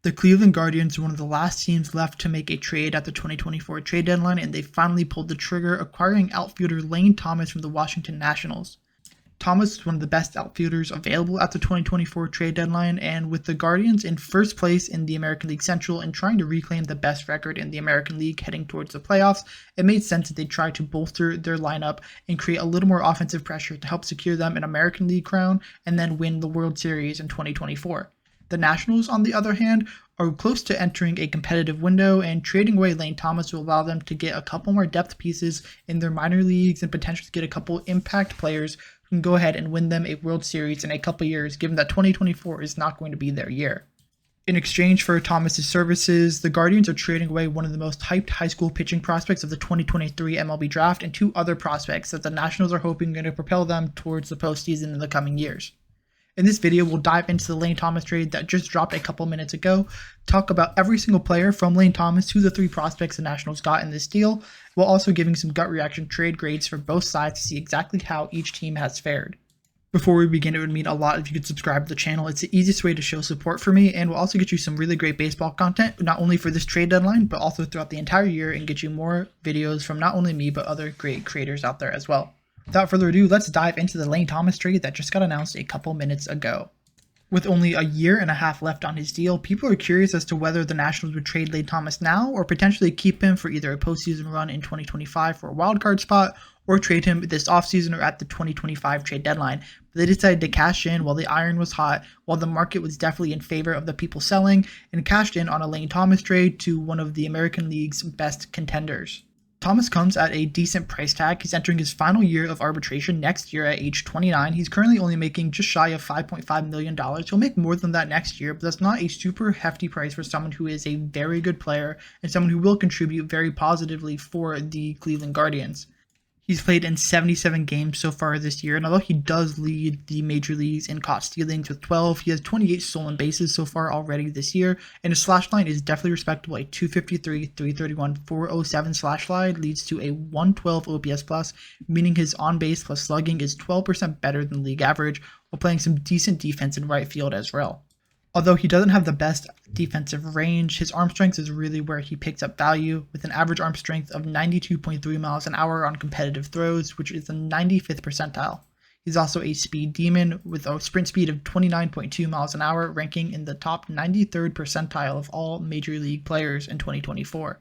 The Cleveland Guardians are one of the last teams left to make a trade at the 2024 trade deadline, and they finally pulled the trigger, acquiring outfielder Lane Thomas from the Washington Nationals. Thomas is one of the best outfielders available at the 2024 trade deadline, and with the Guardians in first place in the American League Central and trying to reclaim the best record in the American League heading towards the playoffs, it made sense that they try to bolster their lineup and create a little more offensive pressure to help secure them an American League crown and then win the World Series in 2024. The Nationals, on the other hand, are close to entering a competitive window, and trading away Lane Thomas will allow them to get a couple more depth pieces in their minor leagues and potentially get a couple impact players who can go ahead and win them a World Series in a couple years, given that 2024 is not going to be their year. In exchange for Thomas's services, the Guardians are trading away one of the most hyped high school pitching prospects of the 2023 MLB Draft and two other prospects that the Nationals are hoping are going to propel them towards the postseason in the coming years. In this video, we'll dive into the Lane Thomas trade that just dropped a couple minutes ago, talk about every single player from Lane Thomas to the three prospects the Nationals got in this deal, while also giving some gut reaction trade grades for both sides to see exactly how each team has fared. Before we begin, it would mean a lot if you could subscribe to the channel. It's the easiest way to show support for me, and will also get you some really great baseball content, not only for this trade deadline, but also throughout the entire year, and get you more videos from not only me, but other great creators out there as well. Without further ado, let's dive into the Lane Thomas trade that just got announced a couple minutes ago. With only a year and a half left on his deal, people are curious as to whether the Nationals would trade Lane Thomas now or potentially keep him for either a postseason run in 2025 for a wildcard spot or trade him this offseason or at the 2025 trade deadline. But they decided to cash in while the iron was hot, while the market was definitely in favor of the people selling, and cashed in on a Lane Thomas trade to one of the American League's best contenders. Thomas comes at a decent price tag. He's entering his final year of arbitration next year at age 29. He's currently only making just shy of $5.5 million. He'll make more than that next year, but that's not a super hefty price for someone who is a very good player and someone who will contribute very positively for the Cleveland Guardians. He's played in 77 games so far this year, and although he does lead the major leagues in caught stealings with 12, he has 28 stolen bases so far already this year, and his slash line is definitely respectable. A 253, 331, 407 slash line leads to a 112 OPS plus, meaning his on-base plus slugging is 12% better than league average, while playing some decent defense in right field as well. Although he doesn't have the best defensive range, his arm strength is really where he picks up value, with an average arm strength of 92.3 miles an hour on competitive throws, which is the 95th percentile. He's also a speed demon with a sprint speed of 29.2 miles an hour, ranking in the top 93rd percentile of all major league players in 2024.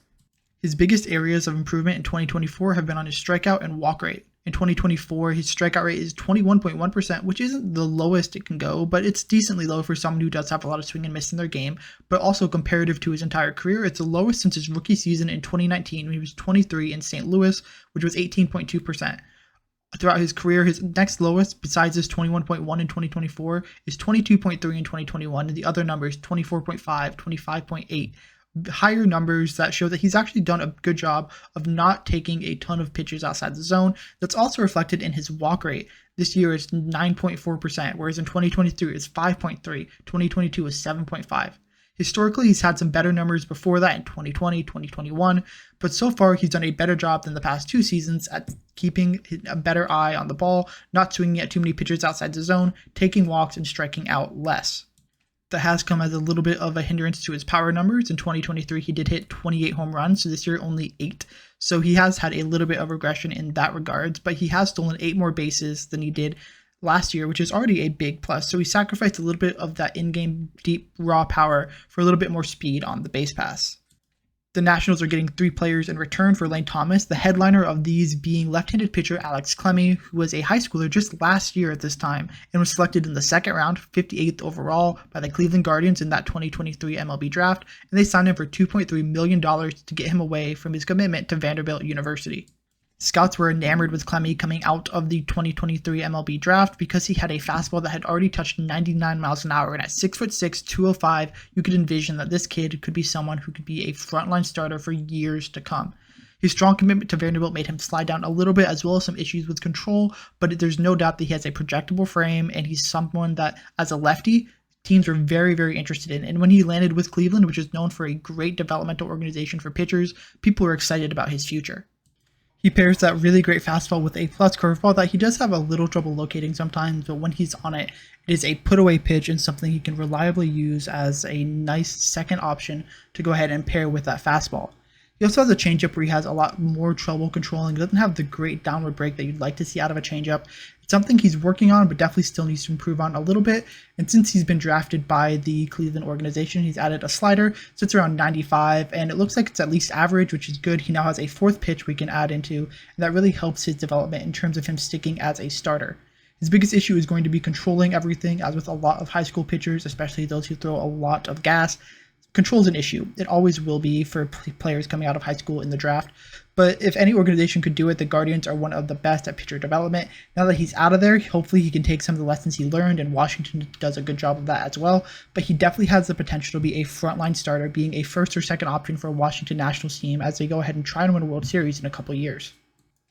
His biggest areas of improvement in 2024 have been on his strikeout and walk rate. In 2024, his strikeout rate is 21.1%, which isn't the lowest it can go, but it's decently low for someone who does have a lot of swing and miss in their game, but also comparative to his entire career, it's the lowest since his rookie season in 2019 when he was 23 in St. Louis, which was 18.2%. Throughout his career, his next lowest, besides his 21.1 in 2024, is 22.3 in 2021, and the other numbers 24.5, 25.8. Higher numbers that show that he's actually done a good job of not taking a ton of pitches outside the zone. That's also reflected in his walk rate. This year is 9.4%, whereas in 2023 it's 5.3, 2022 is 7.5. Historically, he's had some better numbers before that in 2020, 2021, but so far he's done a better job than the past two seasons at keeping a better eye on the ball, not swinging at too many pitches outside the zone, taking walks, and striking out less. That has come as a little bit of a hindrance to his power numbers. In 2023, he did hit 28 home runs, so this year only 8. So he has had a little bit of regression in that regards, but he has stolen 8 more bases than he did last year, which is already a big plus. So he sacrificed a little bit of that in-game deep raw power for a little bit more speed on the base pass. The Nationals are getting 3 players in return for Lane Thomas, the headliner of these being left-handed pitcher Alex Clemmey, who was a high schooler just last year at this time and was selected in the second round, 58th overall, by the Cleveland Guardians in that 2023 MLB Draft, and they signed him for $2.3 million to get him away from his commitment to Vanderbilt University. Scouts were enamored with Clemmey coming out of the 2023 MLB Draft because he had a fastball that had already touched 99 miles an hour, and at 6'6", 205, you could envision that this kid could be someone who could be a frontline starter for years to come. His strong commitment to Vanderbilt made him slide down a little bit, as well as some issues with control, but there's no doubt that he has a projectable frame, and he's someone that, as a lefty, teams were very, very interested in. And when he landed with Cleveland, which is known for a great developmental organization for pitchers, people were excited about his future. He pairs that really great fastball with a plus curveball that he does have a little trouble locating sometimes, but when he's on it, it is a put-away pitch and something he can reliably use as a nice second option to go ahead and pair with that fastball. He also has a changeup where he has a lot more trouble controlling. He doesn't have the great downward break that you'd like to see out of a changeup. It's something he's working on, but definitely still needs to improve on a little bit. And since he's been drafted by the Cleveland organization, he's added a slider, sits around 95, and it looks like it's at least average, which is good. He now has a fourth pitch we can add into, and that really helps his development in terms of him sticking as a starter. His biggest issue is going to be controlling everything, as with a lot of high school pitchers, especially those who throw a lot of gas. Control is an issue. It always will be for players coming out of high school in the draft. But if any organization could do it, the Guardians are one of the best at pitcher development. Now that he's out of there, hopefully he can take some of the lessons he learned, and Washington does a good job of that as well. But he definitely has the potential to be a frontline starter, being a first or second option for a Washington Nationals team as they go ahead and try to win a World Series in a couple years.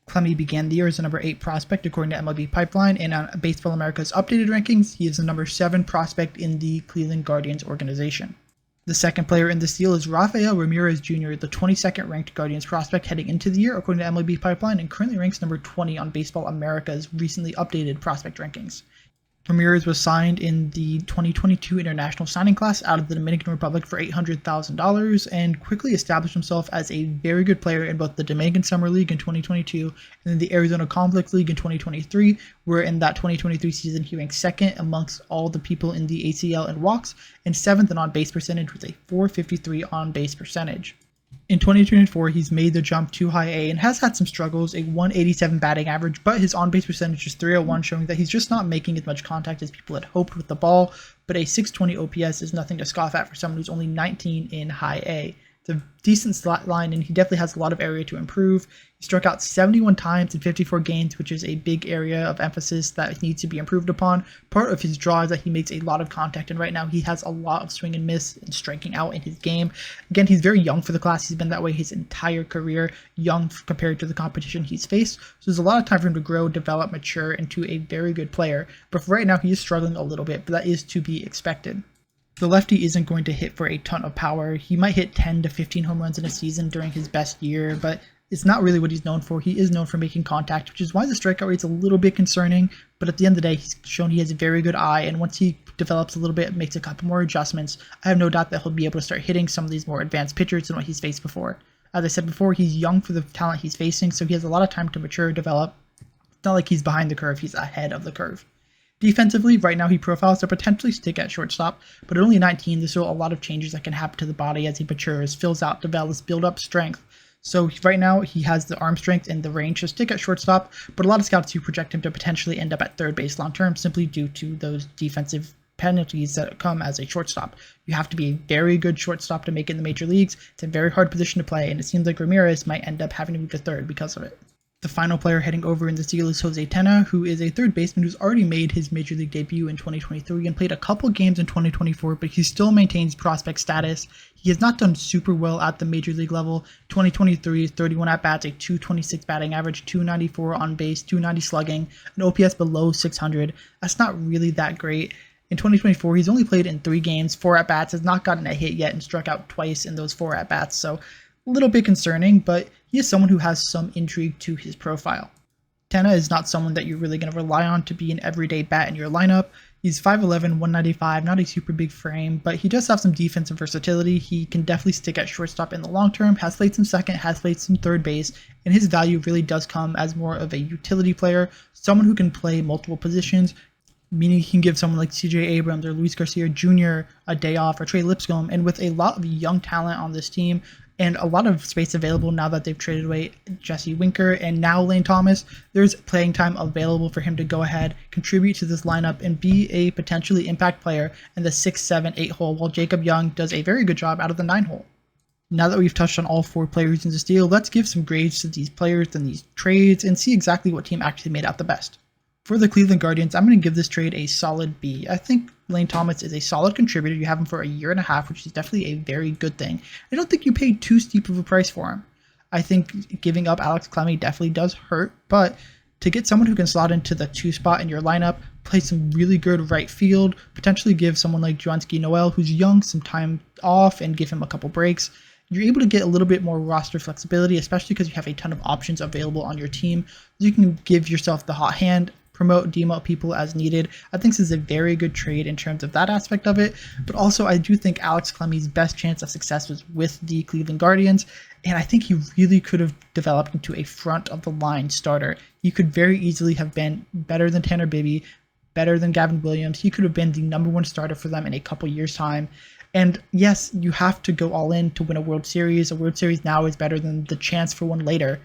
Clemmey began the year as the number 8 prospect according to MLB Pipeline, and on Baseball America's updated rankings, he is the number 7 prospect in the Cleveland Guardians organization. The second player in this deal is Rafael Ramirez Jr., the 22nd ranked Guardians prospect heading into the year according to MLB Pipeline, and currently ranks number 20 on Baseball America's recently updated prospect rankings. Ramirez was signed in the 2022 international signing class out of the Dominican Republic for $800,000 and quickly established himself as a very good player in both the Dominican Summer League in 2022 and then the Arizona Conflicts League in 2023, where in that 2023 season he ranked second amongst all the people in the ACL in walks and 7th in on-base percentage with a .453 on-base percentage. In 2024, he's made the jump to high A and has had some struggles, a 187 batting average, but his on-base percentage is 301, showing that he's just not making as much contact as people had hoped with the ball, but a 620 OPS is nothing to scoff at for someone who's only 19 in high A. It's a decent slot line, and he definitely has a lot of area to improve. He struck out 71 times in 54 games, which is a big area of emphasis that needs to be improved upon. Part of his draw is that he makes a lot of contact, and right now he has a lot of swing and miss and striking out in his game. Again, he's very young for the class. He's been that way his entire career, young compared to the competition he's faced. So there's a lot of time for him to grow, develop, mature into a very good player. But for right now, he is struggling a little bit, but that is to be expected. The lefty isn't going to hit for a ton of power. He might hit 10 to 15 home runs in a season during his best year, but it's not really what he's known for. He is known for making contact, which is why the strikeout rate's a little bit concerning, but at the end of the day, he's shown he has a very good eye, and once he develops a little bit, makes a couple more adjustments, I have no doubt that he'll be able to start hitting some of these more advanced pitchers than what he's faced before. As I said before, he's young for the talent he's facing, so he has a lot of time to mature, develop. It's not like he's behind the curve, he's ahead of the curve. Defensively, right now he profiles to potentially stick at shortstop, but at only 19, there's still a lot of changes that can happen to the body as he matures, fills out, develops, build up strength. So right now he has the arm strength and the range to stick at shortstop, but a lot of scouts do project him to potentially end up at third base long term simply due to those defensive penalties that come as a shortstop. You have to be a very good shortstop to make it in the major leagues. It's a very hard position to play, and it seems like Ramirez might end up having to move to third because of it. The final player heading over in this deal is Jose Tena, who is a third baseman who's already made his major league debut in 2023 and played a couple games in 2024, but he still maintains prospect status. He has not done super well at the major league level. 2023, 31 at-bats, a 226 batting average, 294 on base, 290 slugging, an OPS below 600. That's not really that great. In 2024, he's only played in 3 games, 4 at-bats, has not gotten a hit yet, and struck out twice in those 4 at-bats, so a little bit concerning, but he is someone who has some intrigue to his profile. Tena is not someone that you're really going to rely on to be an everyday bat in your lineup. He's 5'11", 195, not a super big frame, but he does have some defensive versatility. He can definitely stick at shortstop in the long term, has played some second, has played some third base, and his value really does come as more of a utility player, someone who can play multiple positions, meaning he can give someone like CJ Abrams or Luis Garcia Jr. a day off, or Trey Lipscomb, and with a lot of young talent on this team, and a lot of space available now that they've traded away Jesse Winker and now Lane Thomas, there's playing time available for him to go ahead, contribute to this lineup, and be a potentially impact player in the 6, 7, 8 hole, while Jacob Young does a very good job out of the 9 hole. Now that we've touched on all 4 players in this deal, let's give some grades to these players and these trades and see exactly what team actually made out the best. For the Cleveland Guardians, I'm going to give this trade a solid B. I think Lane Thomas is a solid contributor. You have him for a year and a half, which is definitely a very good thing. I don't think you paid too steep of a price for him. I think giving up Alex Clemmey definitely does hurt, but to get someone who can slot into the 2 spot in your lineup, play some really good right field, potentially give someone like Juanski Noel, who's young, some time off and give him a couple breaks, you're able to get a little bit more roster flexibility, especially because you have a ton of options available on your team. You can give yourself the hot hand, promote, demote people as needed. I think this is a very good trade in terms of that aspect of it, but also I do think Alex Clemmey's best chance of success was with the Cleveland Guardians, and I think he really could have developed into a front of the line starter. He could very easily have been better than Tanner Bibby, better than Gavin Williams. He could have been the #1 starter for them in a couple years' time. And yes, you have to go all in to win a World Series. A World Series now is better than the chance for one later.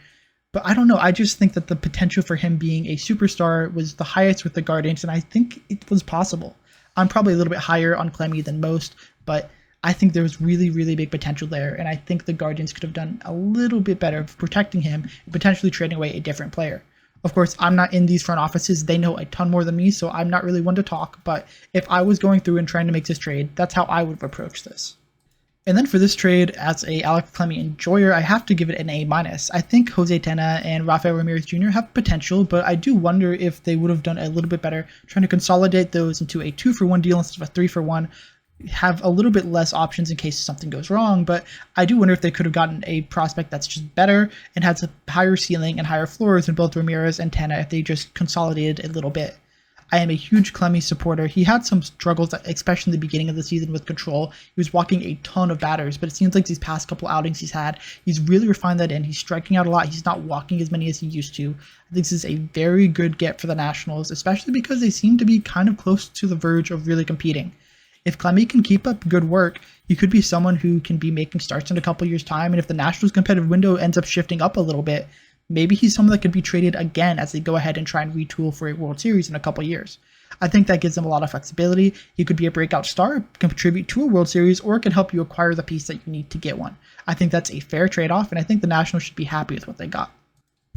But I don't know. I just think that the potential for him being a superstar was the highest with the Guardians, and I think it was possible. I'm probably a little bit higher on Clemmey than most, but I think there was really, really big potential there, and I think the Guardians could have done a little bit better of protecting him and potentially trading away a different player. Of course, I'm not in these front offices. They know a ton more than me, so I'm not really one to talk, but if I was going through and trying to make this trade, that's how I would have approached this. And then for this trade, as a Alex Clemmey enjoyer, I have to give it an A-. I think Jose Tena and Rafael Ramirez Jr. have potential, but I do wonder if they would have done a little bit better trying to consolidate those into a 2-for-1 deal instead of a 3-for-1, have a little bit less options in case something goes wrong, but I do wonder if they could have gotten a prospect that's just better and has a higher ceiling and higher floors than both Ramirez and Tena if they just consolidated a little bit. I am a huge Clemmey supporter. He had some struggles, especially in the beginning of the season with control. He was walking a ton of batters, but it seems like these past couple outings he's really refined that in. He's striking out a lot. He's not walking as many as he used to. I think this is a very good get for the Nationals, especially because they seem to be kind of close to the verge of really competing. If Clemmey can keep up good work, he could be someone who can be making starts in a couple years' time, and if the Nationals' competitive window ends up shifting up a little bit, maybe he's someone that could be traded again as they go ahead and try and retool for a World Series in a couple years. I think that gives them a lot of flexibility. He could be a breakout star, contribute to a World Series, or it can help you acquire the piece that you need to get one. I think that's a fair trade-off, and I think the Nationals should be happy with what they got.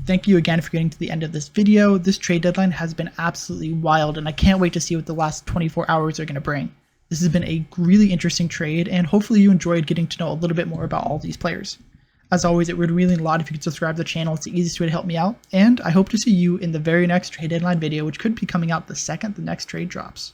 Thank you again for getting to the end of this video. This trade deadline has been absolutely wild, and I can't wait to see what the last 24 hours are going to bring. This has been a really interesting trade, and hopefully you enjoyed getting to know a little bit more about all these players. As always, it would really mean a lot if you could subscribe to the channel. It's the easiest way to help me out, and I hope to see you in the very next trade deadline video, which could be coming out the second the next trade drops.